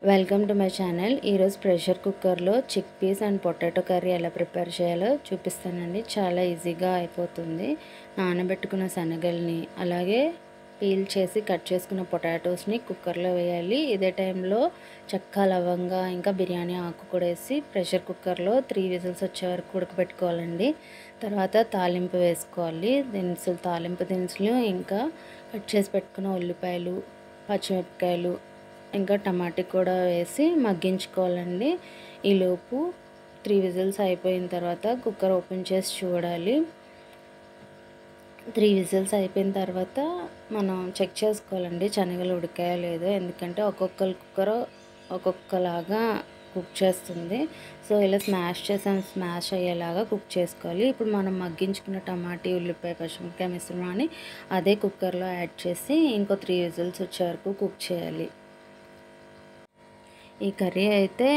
Welcome to my channel. ఈరోజు pressure కుక్కర్లో chickpeas and potato curry ఎలా prepare చేయాలో చూపిస్తానండి. చాలా ఈజీగా అయిపోతుంది. నానబెట్టుకున్న శనగల్ని అలాగే పీల్ చేసి కట్ చేసుకున్న పొటాటోస్ని కుక్కర్లో వేయాలి. ఇదే టైంలో చెక్క, లవంగా ఇంకా బిర్యానీ ఆకు కూడా వేసి ప్రెషర్ కుక్కర్లో 3 విజిల్స్ వచ్చే వరకు ఉడకబెట్టుకోవాలండి. తర్వాత తాలింపు వేసుకోవాలి. తాలింపు దినుసులు ఇంకా కట్ చేసి పెట్టుకున్న ఉల్లిపాయలు, పచ్చిమిరపకాయలు ఇంకా టమాటా కూడా వేసి మగ్గించుకోవాలండి. ఈలోపు 3 విజిల్స్ అయిపోయిన తర్వాత కుక్కర్ ఓపెన్ చేసి చూడాలి. 3 విజిల్స్ అయిపోయిన తర్వాత మనం చెక్ చేసుకోవాలండి శనగలు ఉడికాయో లేదో. ఎందుకంటే ఒక్కొక్క కుక్కర్ ఒక్కొక్కలాగా కుక్ చేస్తుంది. సో ఇలా స్మాష్ అయ్యేలాగా కుక్ చేసుకోవాలి. ఇప్పుడు మనం మగ్గించుకున్న టమాటీ, ఉల్లిపాయ, పచ్చిమిరపకాయ మిశ్రమాన్ని అదే కుక్కర్లో యాడ్ చేసి ఇంకో 3 విజిల్స్ వచ్చే వరకు కుక్ చేయాలి. ఈ కర్రీ అయితే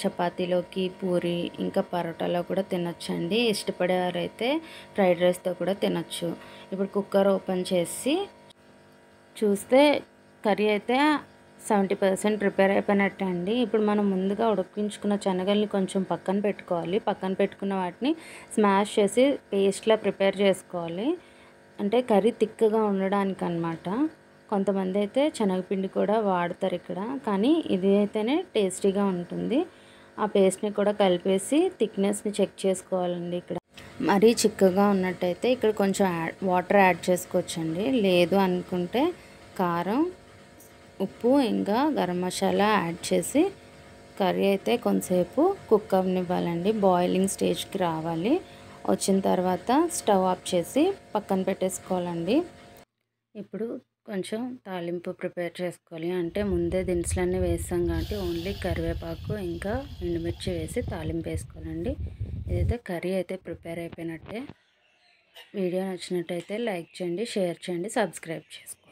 చపాతీలోకి, పూరి ఇంకా పరోటాలో కూడా తినొచ్చండి. ఇష్టపడేవారైతే ఫ్రైడ్ రైస్తో కూడా తినొచ్చు. ఇప్పుడు కుక్కర్ ఓపెన్ చేసి చూస్తే కర్రీ అయితే 70% ప్రిపేర్ అయిపోయినట్టే అండి. ఇప్పుడు మనం ముందుగా ఉడికించుకున్న శనగల్ని కొంచెం పక్కన పెట్టుకోవాలి. పక్కన పెట్టుకున్న వాటిని స్మాష్ చేసి పేస్ట్లా ప్రిపేర్ చేసుకోవాలి. అంటే కర్రీ థిక్గా ఉండడానికి అన్నమాట. కొంతమంది అయితే శనగపిండి కూడా వాడతారు ఇక్కడ, కానీ ఇది అయితేనే టేస్టీగా ఉంటుంది. ఆ పేస్ట్ని కూడా కలిపేసి థిక్నెస్ని చెక్ చేసుకోవాలండి. ఇక్కడ మరీ చిక్కగా ఉన్నట్టయితే ఇక్కడ కొంచెం వాటర్ యాడ్ చేసుకోవచ్చండి. లేదు అనుకుంటే కారం, ఉప్పు ఇంకా గరం మసాలా యాడ్ చేసి కర్రీ అయితే కొంతసేపు కుక్ అవ్వనివ్వాలండి. బాయిలింగ్ స్టేజ్కి రావాలి. వచ్చిన తర్వాత స్టవ్ ఆఫ్ చేసి పక్కన పెట్టేసుకోవాలండి. ఇప్పుడు కొంచెం తాలింపు ప్రిపేర్ చేసుకోవాలి. అంటే ముందే దినుసులన్నీ వేస్తాం కాబట్టి ఓన్లీ కరివేపాకు ఇంకా ఎండుమిర్చి వేసి తాలింపు వేసుకోవాలండి. ఇదైతే కర్రీ అయితే ప్రిపేర్ అయిపోయినట్టే. వీడియో నచ్చినట్టయితే లైక్ చేయండి, షేర్ చేయండి, సబ్స్క్రైబ్ చేసుకోండి.